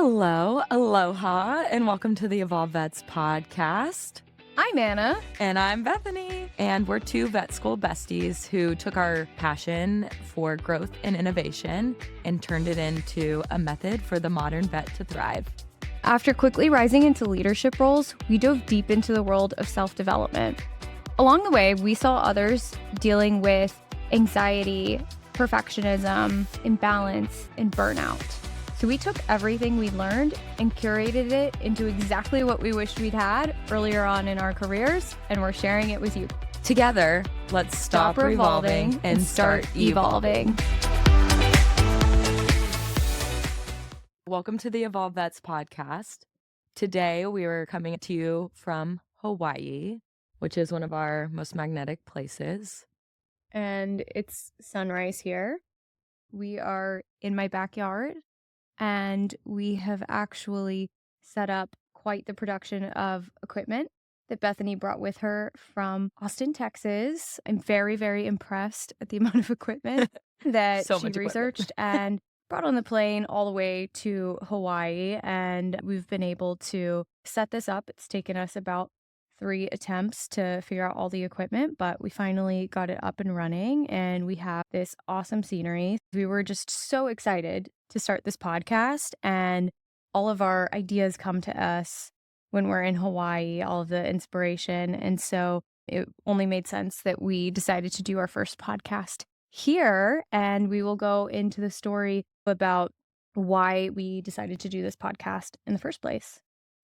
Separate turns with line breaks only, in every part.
Hello, aloha, and welcome to the Evolve Vets podcast.
I'm Anna.
And I'm Bethany. And we're two vet school besties who took our passion for growth and innovation and turned it into a method for the modern vet to thrive.
After quickly rising into leadership roles, we dove deep into the world of self-development. Along the way, we saw others dealing with anxiety, perfectionism, imbalance, and burnout. So we took everything we learned and curated it into exactly what we wished we'd had earlier on in our careers, and we're sharing it with you.
Together, let's stop revolving and start evolving. Welcome to the Evolve Vets podcast. Today, we are coming to you from Hawaii, which is one of our most magnetic places.
And it's sunrise here. We are in my backyard. And we have actually set up quite the production of equipment that Bethany brought with her from Austin, Texas. I'm very, very impressed at the amount of equipment that she researched and brought on the plane all the way to Hawaii. And we've been able to set this up. It's taken us about 3 attempts to figure out all the equipment, but we finally got it up and running and we have this awesome scenery. We were just so excited to start this podcast, and all of our ideas come to us when we're in Hawaii, all of the inspiration. And so it only made sense that we decided to do our first podcast here, and we will go into the story about why we decided to do this podcast in the first place.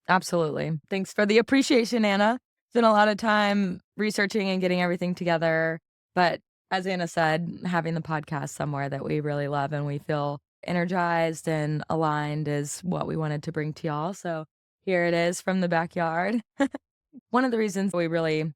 Absolutely. Thanks for the appreciation, Anna. It's been a lot of time researching and getting everything together. But as Anna said, having the podcast somewhere that we really love and we feel energized and aligned is what we wanted to bring to y'all. So here it is from the backyard. One of the reasons we really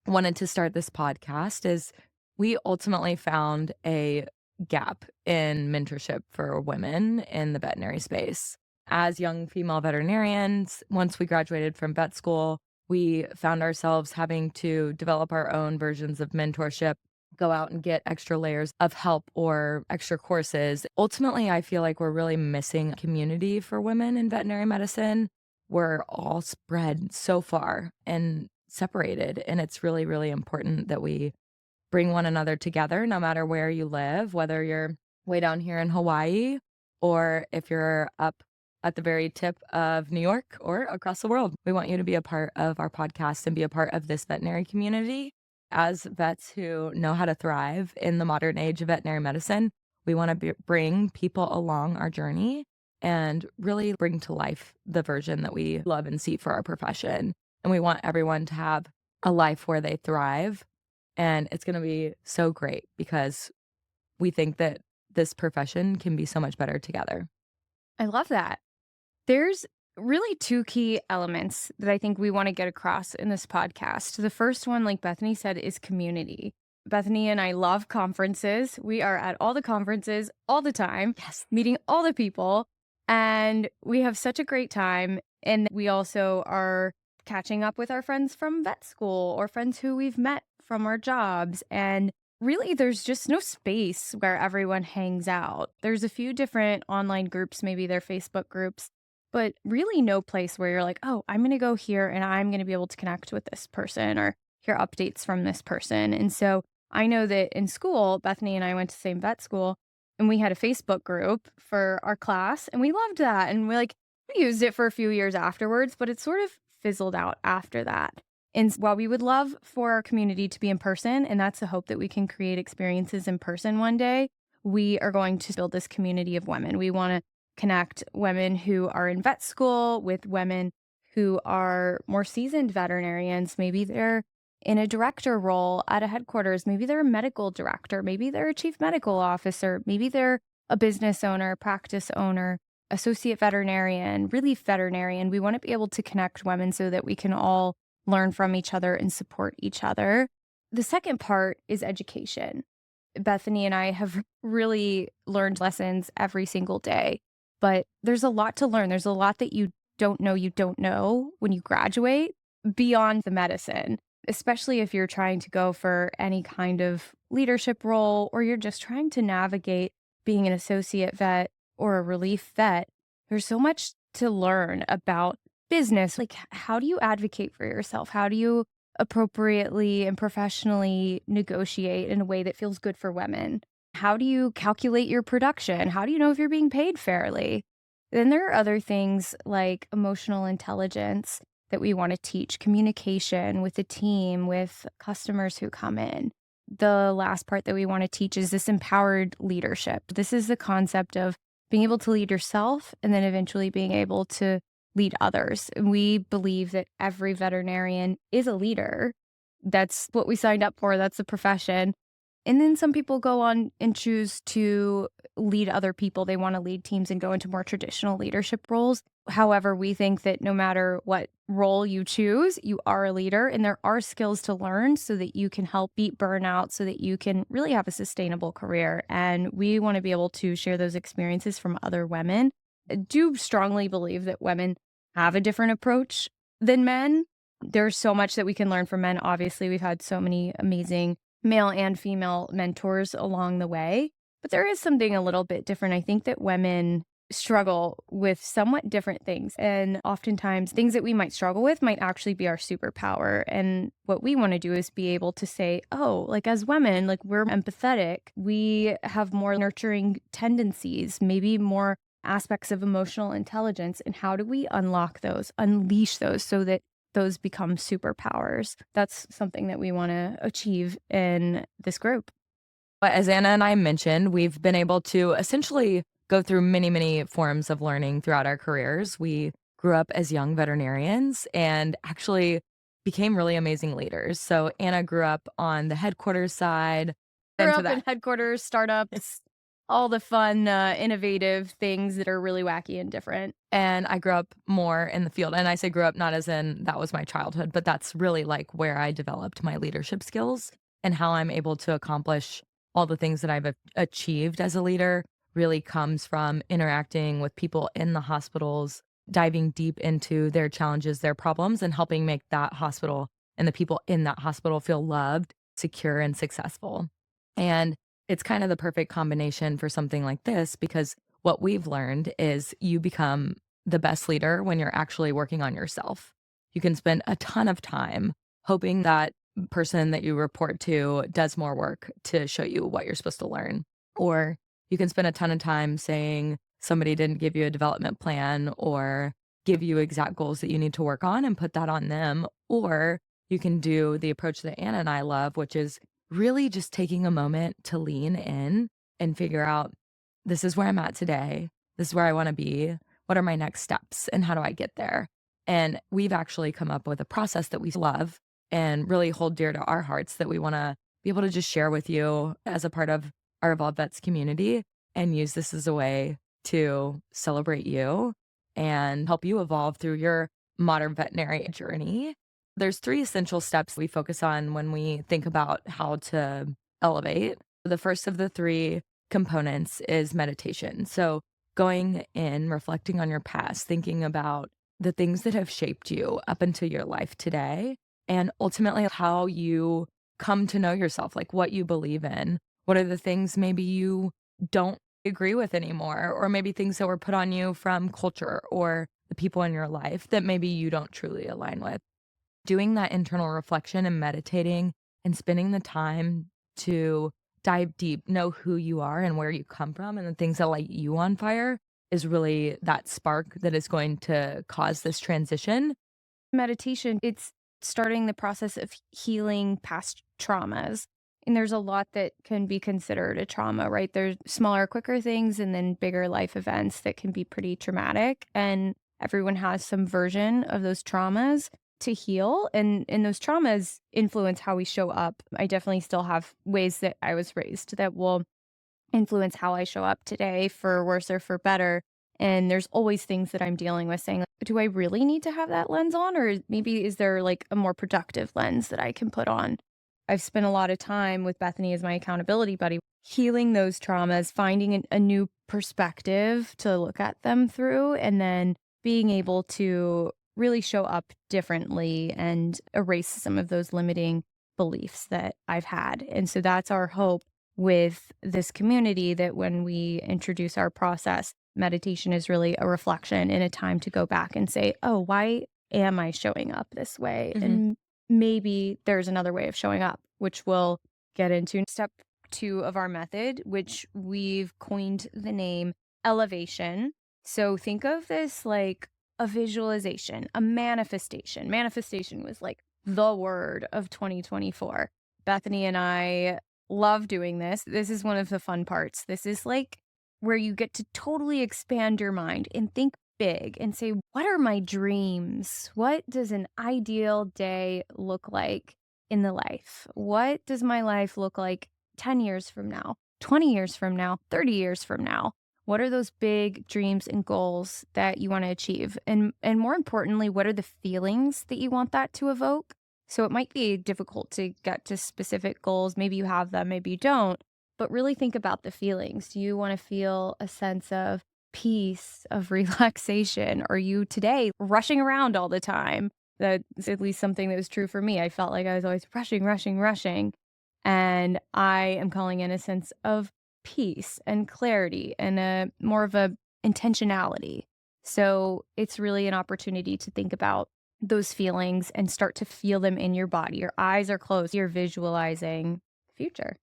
wanted to start this podcast is we ultimately found a gap in mentorship for women in the veterinary space. As young female veterinarians, once we graduated from vet school, we found ourselves having to develop our own versions of mentorship, go out and get extra layers of help or extra courses. Ultimately, I feel like we're really missing a community for women in veterinary medicine. We're all spread so far and separated, and it's really, really important that we bring one another together no matter where you live, whether you're way down here in Hawaii or if you're up at the very tip of New York or across the world. We want you to be a part of our podcast and be a part of this veterinary community. As vets who know how to thrive in the modern age of veterinary medicine, we want to bring people along our journey and really bring to life the version that we love and see for our profession. And we want everyone to have a life where they thrive. And it's going to be so great because we think that this profession can be so much better together.
I love that. There's really 2 key elements that I think we want to get across in this podcast. The first one, like Bethany said, is community. Bethany and I love conferences. We are at all the conferences all the time, meeting all the people, and we have such a great time. And we also are catching up with our friends from vet school or friends who we've met from our jobs. And really, there's just no space where everyone hangs out. There's a few different online groups, maybe they're Facebook groups, but really no place where you're like, oh, I'm going to go here and I'm going to be able to connect with this person or hear updates from this person. And so I know that in school, Bethany and I went to the same vet school and we had a Facebook group for our class and we loved that. And we used it for a few years afterwards, but it sort of fizzled out after that. And while we would love for our community to be in person, and that's the hope that we can create experiences in person one day, we are going to build this community of women. We want to connect women who are in vet school with women who are more seasoned veterinarians. Maybe they're in a director role at a headquarters. Maybe they're a medical director. Maybe they're a chief medical officer. Maybe they're a business owner, practice owner, associate veterinarian, relief veterinarian. We want to be able to connect women so that we can all learn from each other and support each other. The second part is education. Bethany and I have really learned lessons every single day, but there's a lot to learn. There's a lot that you don't know when you graduate beyond the medicine, especially if you're trying to go for any kind of leadership role or you're just trying to navigate being an associate vet or a relief vet. There's so much to learn about business. Like, how do you advocate for yourself? How do you appropriately and professionally negotiate in a way that feels good for women? How do you calculate your production? How do you know if you're being paid fairly? Then there are other things like emotional intelligence that we want to teach, communication with the team, with customers who come in. The last part that we want to teach is this empowered leadership. This is the concept of being able to lead yourself and then eventually being able to lead others. And we believe that every veterinarian is a leader. That's what we signed up for. That's the profession. And then some people go on and choose to lead other people. They want to lead teams and go into more traditional leadership roles. However, we think that no matter what role you choose, you are a leader and there are skills to learn so that you can help beat burnout, so that you can really have a sustainable career. And we want to be able to share those experiences from other women. I do strongly believe that women have a different approach than men. There's so much that we can learn from men. Obviously, we've had so many amazing male and female mentors along the way. But there is something a little bit different. I think that women struggle with somewhat different things. And oftentimes, things that we might struggle with might actually be our superpower. And what we want to do is be able to say, oh, like as women, like we're empathetic, we have more nurturing tendencies, maybe more aspects of emotional intelligence. And how do we unlock those, unleash those so that those become superpowers? That's something that we want to achieve in this group.
But as Anna and I mentioned, we've been able to essentially go through many, many forms of learning throughout our careers. We grew up as young veterinarians and actually became really amazing leaders. So Anna grew up on the headquarters side,
Grew
into
up in
that.
headquarters, startups, all the fun, innovative things that are really wacky and different.
And I grew up more in the field. And I say grew up not as in that was my childhood, but that's really like where I developed my leadership skills and how I'm able to accomplish all the things that I've achieved as a leader really comes from interacting with people in the hospitals, diving deep into their challenges, their problems, and helping make that hospital and the people in that hospital feel loved, secure, and successful. And it's kind of the perfect combination for something like this because what we've learned is you become the best leader when you're actually working on yourself. You can spend a ton of time hoping that person that you report to does more work to show you what you're supposed to learn. Or you can spend a ton of time saying somebody didn't give you a development plan or give you exact goals that you need to work on and put that on them. Or you can do the approach that Anna and I love, which is really just taking a moment to lean in and figure out this is where I'm at today. This is where I want to be. What are my next steps and how do I get there? And we've actually come up with a process that we love and really hold dear to our hearts that we want to be able to just share with you as a part of our Evolved Vets community and use this as a way to celebrate you and help you evolve through your modern veterinary journey. There's three essential steps we focus on when we think about how to elevate. The first of the three components is meditation. So, going in, reflecting on your past, thinking about the things that have shaped you up into your life today, and ultimately how you come to know yourself, like what you believe in. What are the things maybe you don't agree with anymore, or maybe things that were put on you from culture or the people in your life that maybe you don't truly align with? Doing that internal reflection and meditating and spending the time to dive deep, know who you are and where you come from and the things that light you on fire is really that spark that is going to cause this transition.
Meditation, it's starting the process of healing past traumas. And there's a lot that can be considered a trauma, right? There's smaller, quicker things and then bigger life events that can be pretty traumatic. And everyone has some version of those traumas to heal. And those traumas influence how we show up. I definitely still have ways that I was raised that will influence how I show up today for worse or for better. And there's always things that I'm dealing with saying, like, do I really need to have that lens on? Or maybe is there like a more productive lens that I can put on? I've spent a lot of time with Bethany as my accountability buddy, healing those traumas, finding a new perspective to look at them through, and then being able to really show up differently and erase some of those limiting beliefs that I've had. And so that's our hope with this community that when we introduce our process, meditation is really a reflection and a time to go back and say, oh, why am I showing up this way?
Mhm.
And maybe there's another way of showing up, which we'll get into step 2 of our method, which we've coined the name elevation. So think of this like a visualization, a manifestation. Manifestation was like the word of 2024. Bethany and I love doing this. This is one of the fun parts. This is like where you get to totally expand your mind and think big and say, what are my dreams? What does an ideal day look like in the life? What does my life look like 10 years from now, 20 years from now, 30 years from now? What are those big dreams and goals that you want to achieve? And more importantly, what are the feelings that you want that to evoke? So it might be difficult to get to specific goals. Maybe you have them, maybe you don't. But really think about the feelings. Do you want to feel a sense of peace, of relaxation? Are you today rushing around all the time? That's at least something that was true for me. I felt like I was always rushing, rushing, rushing. And I am calling in a sense of peace and clarity and a more of a intentionality. So it's really an opportunity to think about those feelings and start to feel them in your body. Your eyes are closed. You're visualizing the future.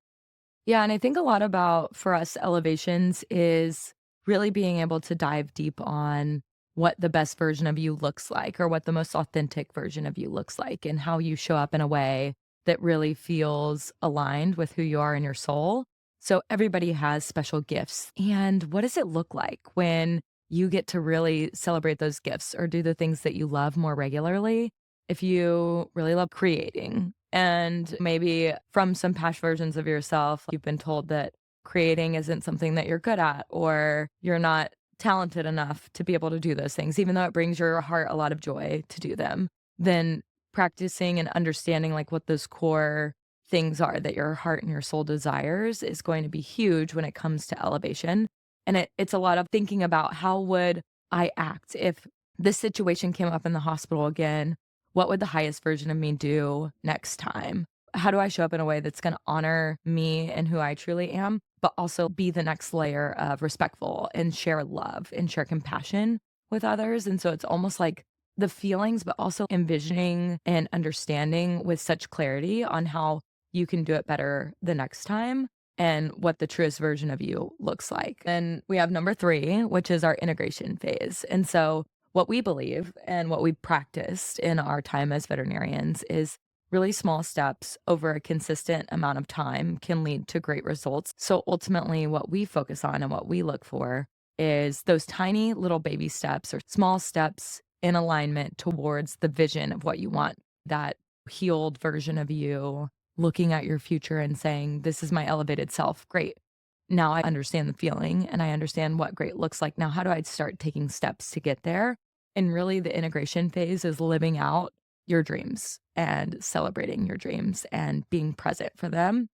Yeah, and I think a lot about for us elevations is really being able to dive deep on what the best version of you looks like or what the most authentic version of you looks like and how you show up in a way that really feels aligned with who you are in your soul. So everybody has special gifts. And what does it look like when you get to really celebrate those gifts or do the things that you love more regularly? If you really love creating and maybe from some past versions of yourself, you've been told that creating isn't something that you're good at or you're not talented enough to be able to do those things, even though it brings your heart a lot of joy to do them, then practicing and understanding like what those core things are that your heart and your soul desires is going to be huge when it comes to elevation. And it's a lot of thinking about how would I act if this situation came up in the hospital again? What would the highest version of me do next time? How do I show up in a way that's going to honor me and who I truly am, but also be the next layer of respectful and share love and share compassion with others? And so it's almost like the feelings, but also envisioning and understanding with such clarity on how you can do it better the next time and what the truest version of you looks like. And we have number 3, which is our integration phase. And so what we believe and what we practiced in our time as veterinarians is really small steps over a consistent amount of time can lead to great results. So ultimately, what we focus on and what we look for is those tiny little baby steps or small steps in alignment towards the vision of what you want, that healed version of you looking at your future and saying, this is my elevated self. Great. Now I understand the feeling and I understand what great looks like. Now, how do I start taking steps to get there? And really, the integration phase is living out your dreams and celebrating your dreams and being present for them.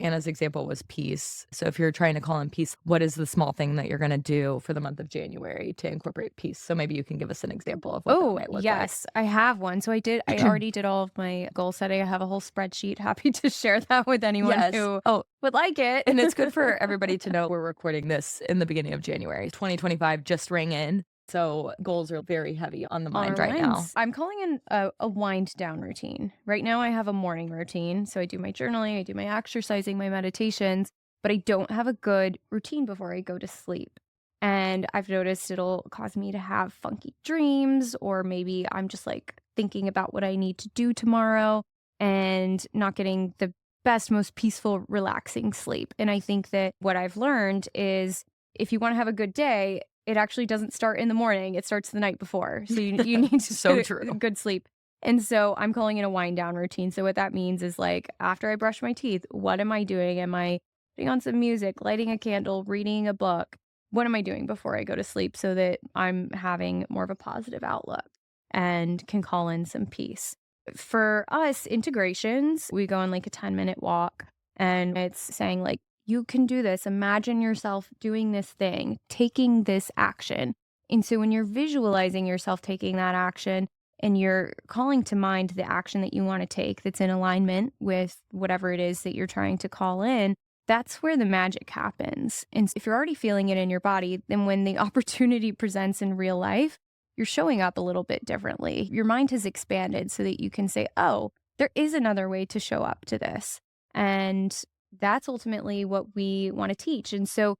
Anna's example was peace. So, if you're trying to call in peace, what is the small thing that you're going to do for the month of January to incorporate peace? So, maybe you can give us an example of what that
Oh,
might look like.
yes, I have one. So I already did all of my goal setting. I have a whole spreadsheet. Happy to share that with anyone
Yes.
who
Oh,
would like it.
and it's good for everybody to know we're recording this in the beginning of January. 2025 just rang in. So goals are very heavy on the
On
mind
our
right now.
minds. I'm calling in a wind down routine. Right now, I have a morning routine. So I do my journaling, I do my exercising, my meditations, but I don't have a good routine before I go to sleep. And I've noticed it'll cause me to have funky dreams, or maybe I'm just like thinking about what I need to do tomorrow and not getting the best, most peaceful, relaxing sleep. And I think that what I've learned is if you want to have a good day, it actually doesn't start in the morning, it starts the night before. So you need to
So
get a
true.
good sleep. And so I'm calling it a wind down routine. So what that means is like after I brush my teeth, what am I doing? Am I putting on some music, lighting a candle, reading a book? What am I doing before I go to sleep so that I'm having more of a positive outlook and can call in some peace? For us, integrations, we go on like a 10-minute walk and it's saying like you can do this. Imagine yourself doing this thing, taking this action. And so when you're visualizing yourself taking that action and you're calling to mind the action that you want to take that's in alignment with whatever it is that you're trying to call in, that's where the magic happens. And if you're already feeling it in your body, then when the opportunity presents in real life, you're showing up a little bit differently. Your mind has expanded so that you can say, oh, there is another way to show up to this. And that's ultimately what we want to teach. And so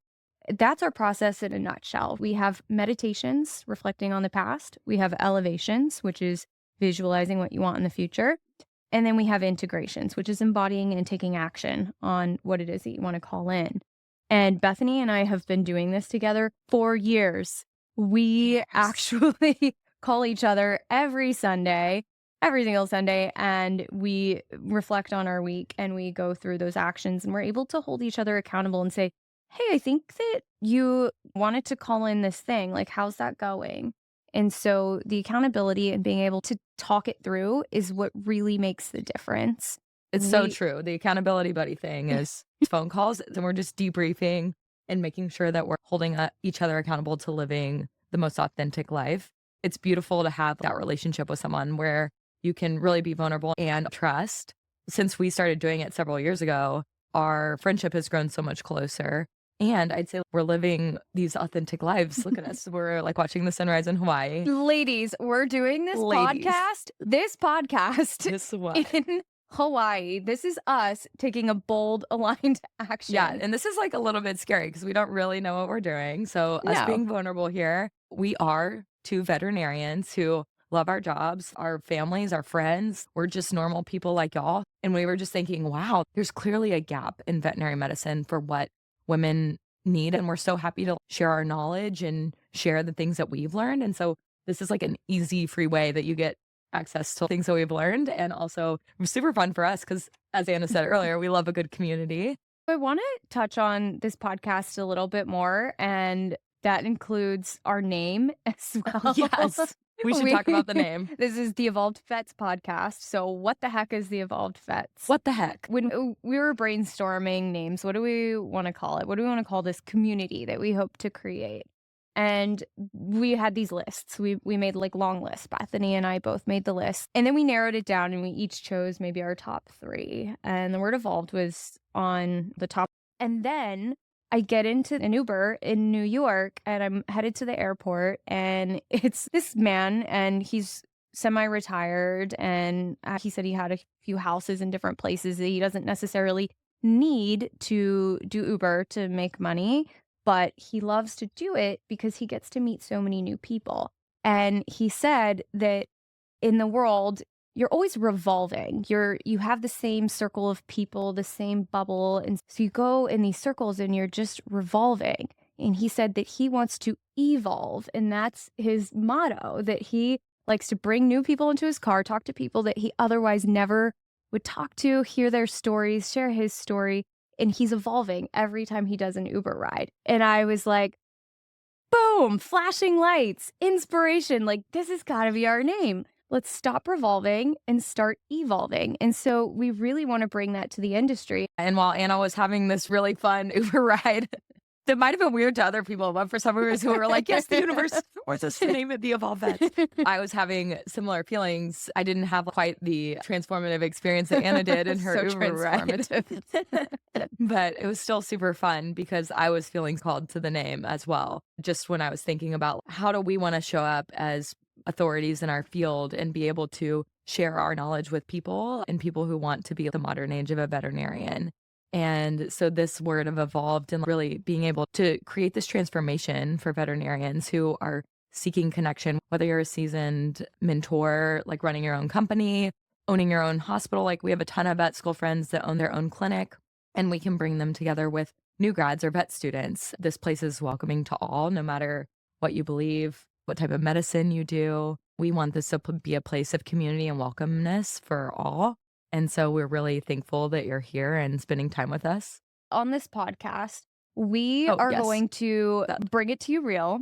that's our process in a nutshell. We have meditations reflecting on the past. We have elevations, which is visualizing what you want in the future. And then we have integrations, which is embodying and taking action on what it is that you want to call in. And Bethany and I have been doing this together for years. We
Yes.
actually call each other every Sunday, every single Sunday, and we reflect on our week and we go through those actions and we're able to hold each other accountable and say, hey, I think that you wanted to call in this thing. Like, how's that going? And so the accountability and being able to talk it through is what really makes the difference.
It's so
We
true. The accountability buddy thing is phone calls, and we're just debriefing and making sure that we're holding each other accountable to living the most authentic life. It's beautiful to have that relationship with someone where you can really be vulnerable and trust. Since we started doing it several years ago, our friendship has grown so much closer. And I'd say we're living these authentic lives. Look at us. We're like watching the sunrise in Hawaii.
Ladies, we're doing this
Ladies.
podcast
This one.
in Hawaii. This is us taking a bold, aligned action.
Yeah, and this is like a little bit scary because we don't really know what we're doing. So us
No.
being vulnerable here, we are two veterinarians who love our jobs, our families, our friends. We're just normal people like y'all. And we were just thinking, wow, there's clearly a gap in veterinary medicine for what women need. And we're so happy to share our knowledge and share the things that we've learned. And so this is like an easy, free way that you get access to things that we've learned. And also super fun for us because, as Anna said earlier, we love a good community.
I want to touch on this podcast a little bit more, and that includes our name as well.
Yes. We should talk about the name.
This is the Evolved Vets podcast. So what the heck is the Evolved Vets?
What the heck?
When we were brainstorming names, what do we want to call it? What do we want to call this community that we hope to create? And we had these lists. We made like long lists. Bethany and I both made the list. And then we narrowed it down and we each chose maybe our top 3. And the word evolved was on the top. And then I get into an Uber in New York and I'm headed to the airport and it's this man and he's semi-retired and he said he had a few houses in different places that he doesn't necessarily need to do Uber to make money, but he loves to do it because he gets to meet so many new people. And he said that in the world, you're always revolving. You have the same circle of people, the same bubble. And so you go in these circles and you're just revolving. And he said that he wants to evolve. And that's his motto, that he likes to bring new people into his car, talk to people that he otherwise never would talk to, hear their stories, share his story. And he's evolving every time he does an Uber ride. And I was like, boom, flashing lights, inspiration. Like, this has got to be our name. Let's stop revolving and start evolving. And so we really want to bring that to the industry.
And while Anna was having this really fun Uber ride, that might have been weird to other people, but for some reason who were like, yes, the universe wants us to name it the Evolved Vets. I was having similar feelings. I didn't have quite the transformative experience that Anna did in her
So
Uber ride. But it was still super fun because I was feeling called to the name as well. Just when I was thinking about how do we want to show up as authorities in our field and be able to share our knowledge with people and people who want to be the modern age of a veterinarian. And so this word of evolved and really being able to create this transformation for veterinarians who are seeking connection, whether you're a seasoned mentor, like running your own company, owning your own hospital. Like we have a ton of vet school friends that own their own clinic, and we can bring them together with new grads or vet students. This place is welcoming to all, no matter what you believe, what type of medicine you do. We want this to be a place of community and welcomeness for all. And so we're really thankful that you're here and spending time with us.
On this podcast, we are going to bring it to you real.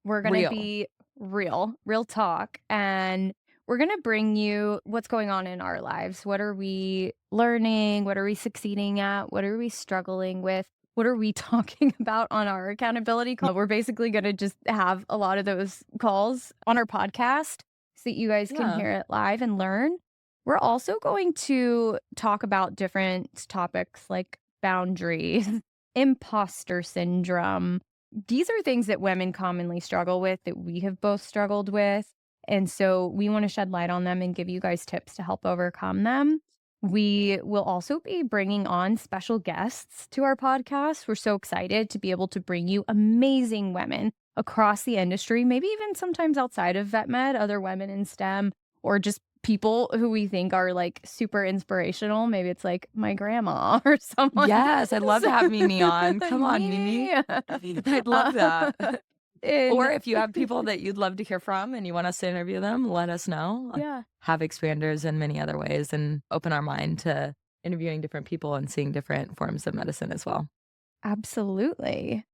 We're going to be real talk. And we're going to bring you what's going on in our lives. What are we learning? What are we succeeding at? What are we struggling with? What are we talking about on our accountability call? We're basically going to just have a lot of those calls on our podcast so that you guys can hear it live and learn. We're also going to talk about different topics like boundaries, imposter syndrome. These are things that women commonly struggle with, that we have both struggled with. And so we want to shed light on them and give you guys tips to help overcome them. We will also be bringing on special guests to our podcast. We're so excited to be able to bring you amazing women across the industry, maybe even sometimes outside of vet med, other women in STEM, or just people who we think are like super inspirational. Maybe it's like my grandma or someone.
Yes, I'd love to have Mimi on. Come on,
Mimi.
Mimi. I'd love that. Or
And
if you have people that you'd love to hear from and you want us to interview them, let us know.
yeah,
Have expanders in many other ways and open our mind to interviewing different people and seeing different forms of medicine as well.
absolutely.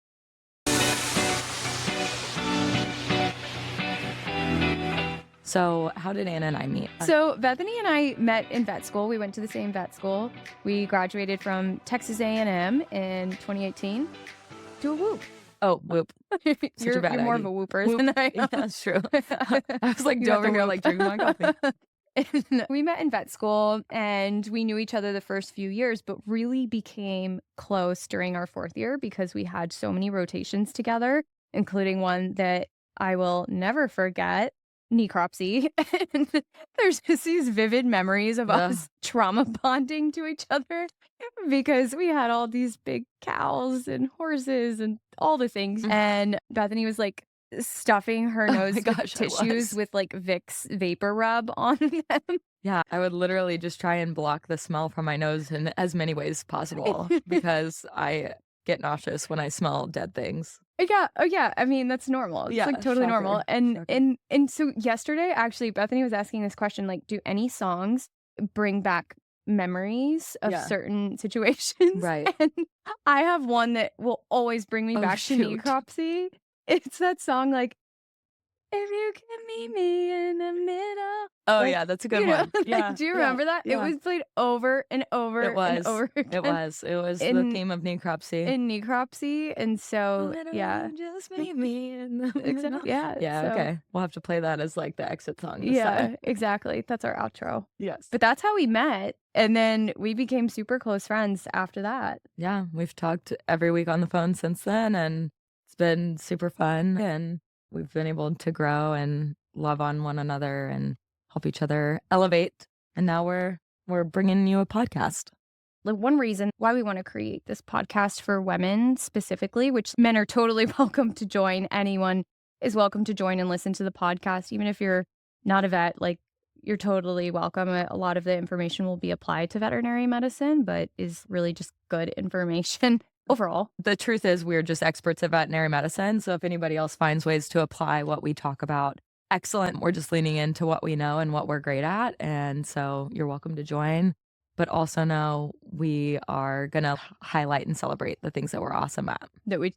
So, how did Anna and I meet?
So Bethany and I met in vet school. We went to the same vet school. We graduated from Texas A&M in 2018. Do a whoop.
Oh, whoop. Such a
You're
bad
more of
idea.
a whooper
Whoop.
than I
Yeah,
am.
that's true. I was like
You have
over
to
here,
whoop.
like drinking my coffee.
And we met in vet school and we knew each other the first few years, but really became close during our fourth year because we had so many rotations together, including one that I will never forget, necropsy. And there's just these vivid memories of
Ugh.
us trauma bonding to each other because we had all these big cows and horses and all the things.
Mm.
And Bethany was like, stuffing her
Oh
nose
my
with
gosh, I
tissues
was.
with like Vicks vapor rub on them.
Yeah, I would literally just try and block the smell from my nose in as many ways possible because I get nauseous when I smell dead things.
Yeah, oh yeah, I mean, that's normal. It's
Yeah,
like totally normal.
shocker.
And
Shocker.
and so yesterday, actually, Bethany was asking this question, like, do any songs bring back memories of
Yeah.
certain situations?
Right.
And I have one that will always bring me
Oh,
back to
shoot.
necropsy. It's that song, like, if you can meet me in the middle.
Oh,
Like,
yeah, that's a good
you know,
one.
like,
Yeah,
do you
yeah,
remember that? It
yeah.
was played over and over
It
and
was.
over
It
again
was. It was the
in
theme of necropsy.
in necropsy, and so, yeah.
Literally just meet me in the middle.
Yeah,
Yeah,
so
okay. We'll have to play that as, like, the exit song this
yeah,
time.
exactly, that's our outro.
Yes.
But that's how we met, and then we became super close friends after that.
Yeah, we've talked every week on the phone since then, and it's been super fun, and we've been able to grow and love on one another and help each other elevate. And now we're bringing you a podcast.
Like, one reason why we wanna create this podcast for women specifically, which men are totally welcome to join, anyone is welcome to join and listen to the podcast, even if you're not a vet, like, you're totally welcome. A lot of the information will be applied to veterinary medicine, but is really just good information overall.
The truth is we're just experts at veterinary medicine, so if anybody else finds ways to apply what we talk about, excellent. We're just leaning into what we know and what we're great at, and so you're welcome to join. But also know we are gonna highlight and celebrate the things that we're awesome at.
That we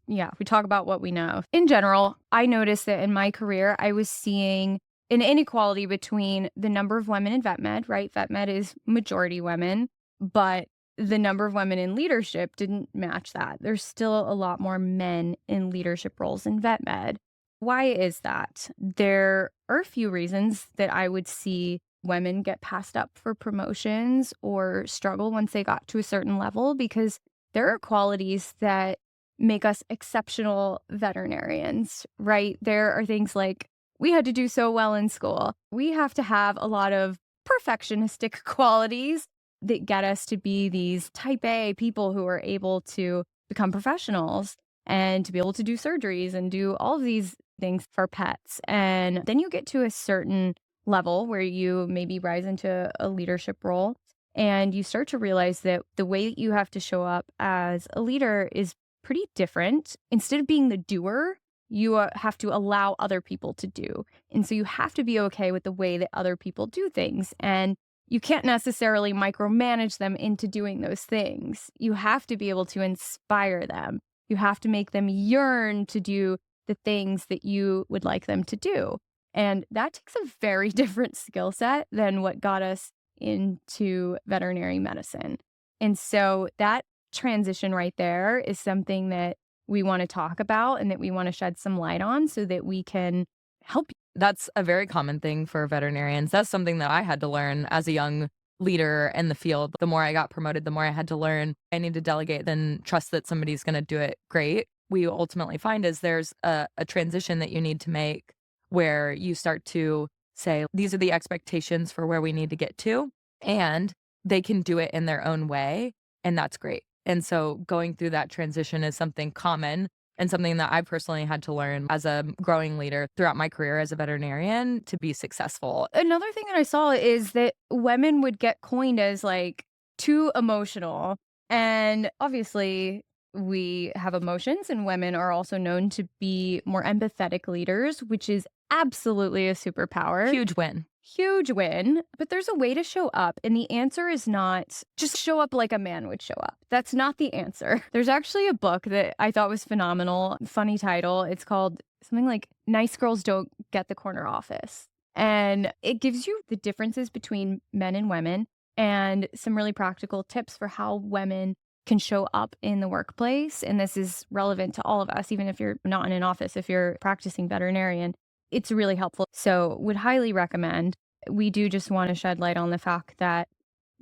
talk about what we know. In general, I noticed that in my career, I was seeing an inequality between the number of women in vet med, right? Vet med is majority women, but the number of women in leadership didn't match that. There's still a lot more men in leadership roles in vet med. Why is that? There are a few reasons that I would see women get passed up for promotions or struggle once they got to a certain level, because there are qualities that make us exceptional veterinarians, right? There are things like we had to do so well in school. We have to have a lot of perfectionistic qualities that get us to be these type A people who are able to become professionals and to be able to do surgeries and do all of these things for pets. And then you get to a certain level where you maybe rise into a leadership role and you start to realize that the way that you have to show up as a leader is pretty different. Instead of being the doer, you have to allow other people to do. And so you have to be okay with the way that other people do things. And you can't necessarily micromanage them into doing those things. You have to be able to inspire them. You have to make them yearn to do the things that you would like them to do. And that takes a very different skill set than what got us into veterinary medicine. And so that transition right there is something that we want to talk about and that we want to shed some light on so that we can help.
That's a very common thing for veterinarians. That's something that I had to learn as a young leader in the field. The more I got promoted, the more I had to learn. I need to delegate, then trust that somebody's going to do it great. We ultimately find is there's a transition that you need to make where you start to say, these are the expectations for where we need to get to, and they can do it in their own way. And that's great. And so going through that transition is something common and something that I personally had to learn as a growing leader throughout my career as a veterinarian to be successful.
Another thing that I saw is that women would get coined as like too emotional. And obviously, we have emotions, and women are also known to be more empathetic leaders, which is absolutely a superpower.
Huge win.
Huge win. But there's a way to show up. And the answer is not just show up like a man would show up. That's not the answer. There's actually a book that I thought was phenomenal. Funny title. It's called something like Nice Girls Don't Get the Corner Office. And it gives you the differences between men and women and some really practical tips for how women can show up in the workplace. And this is relevant to all of us, even if you're not in an office, if you're practicing veterinarian, it's really helpful. So would highly recommend. We do just want to shed light on the fact that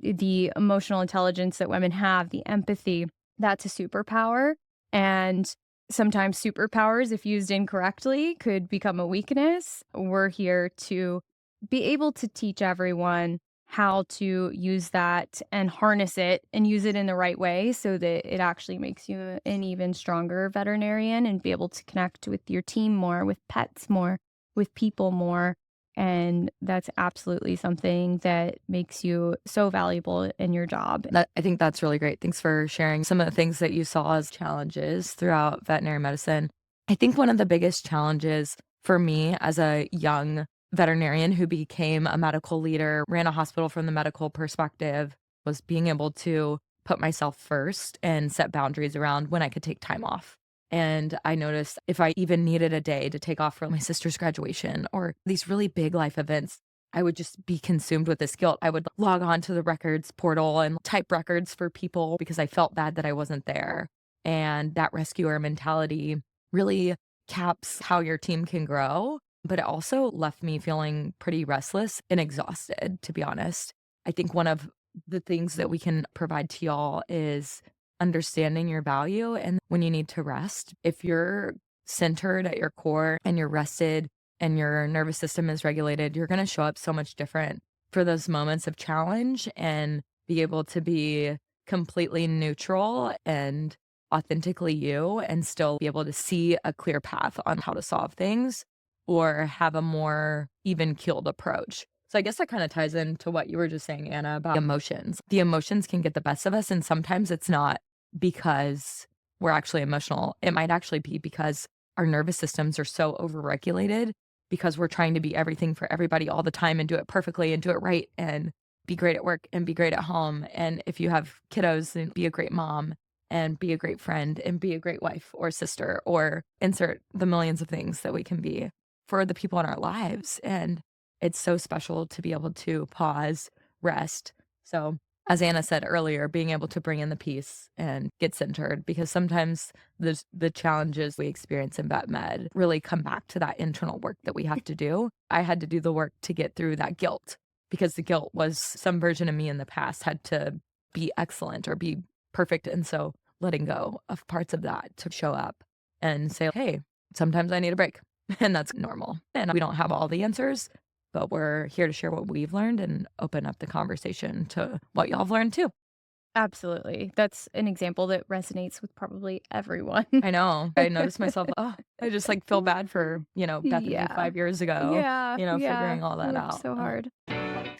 the emotional intelligence that women have, the empathy, that's a superpower. And sometimes superpowers, if used incorrectly, could become a weakness. We're here to be able to teach everyone how to use that and harness it and use it in the right way so that it actually makes you an even stronger veterinarian and be able to connect with your team more, with pets more, with people more. And that's absolutely something that makes you so valuable in your job.
I think that's really great. Thanks for sharing some of the things that you saw as challenges throughout veterinary medicine. I think one of the biggest challenges for me as a young veterinarian who became a medical leader, ran a hospital from the medical perspective, was being able to put myself first and set boundaries around when I could take time off. And I noticed if I even needed a day to take off for my sister's graduation or these really big life events, I would just be consumed with this guilt. I would log on to the records portal and type records for people because I felt bad that I wasn't there. And that rescuer mentality really caps how your team can grow. But it also left me feeling pretty restless and exhausted, to be honest. I think one of the things that we can provide to y'all is understanding your value and when you need to rest. If you're centered at your core and you're rested and your nervous system is regulated, you're going to show up so much different for those moments of challenge and be able to be completely neutral and authentically you and still be able to see a clear path on how to solve things or have a more even-keeled approach. So I guess that kind of ties into what you were just saying, Anna, about emotions. The emotions can get the best of us, and sometimes it's not because we're actually emotional. It might actually be because our nervous systems are so overregulated because we're trying to be everything for everybody all the time and do it perfectly and do it right and be great at work and be great at home. And if you have kiddos, then be a great mom and be a great friend and be a great wife or sister or insert the millions of things that we can be for the people in our lives. And it's so special to be able to pause, rest. So as Anna said earlier, being able to bring in the peace and get centered, because sometimes the challenges we experience in vet med really come back to that internal work that we have to do. I had to do the work to get through that guilt because the guilt was some version of me in the past had to be excellent or be perfect. And so letting go of parts of that to show up and say, hey, sometimes I need a break. And that's normal. And we don't have all the answers, but we're here to share what we've learned and open up the conversation to what y'all have learned too.
Absolutely. That's an example that resonates with probably everyone.
I know. I noticed myself, I just like feel bad for, Bethany
Yeah.
5 years ago,
Yeah.
figuring all that
Worked
out.
so hard.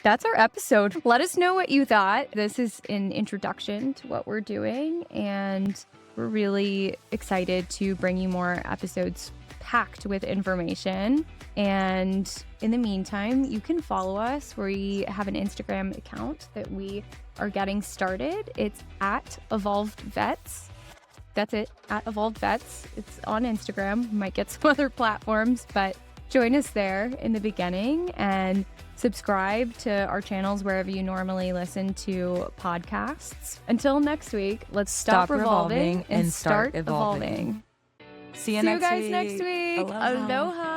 That's our episode. Let us know what you thought. This is an introduction to what we're doing, and we're really excited to bring you more episodes packed with information. And in the meantime, you can follow us. We have an Instagram account that we are getting started. It's at Evolved Vets. That's it, at Evolved Vets. It's on Instagram. We might get some other platforms, but join us there in the beginning and subscribe to our channels wherever you normally listen to podcasts. Until next week, let's stop revolving and start evolving.
See you
See you
next
guys
week.
next week.
Aloha.
Aloha.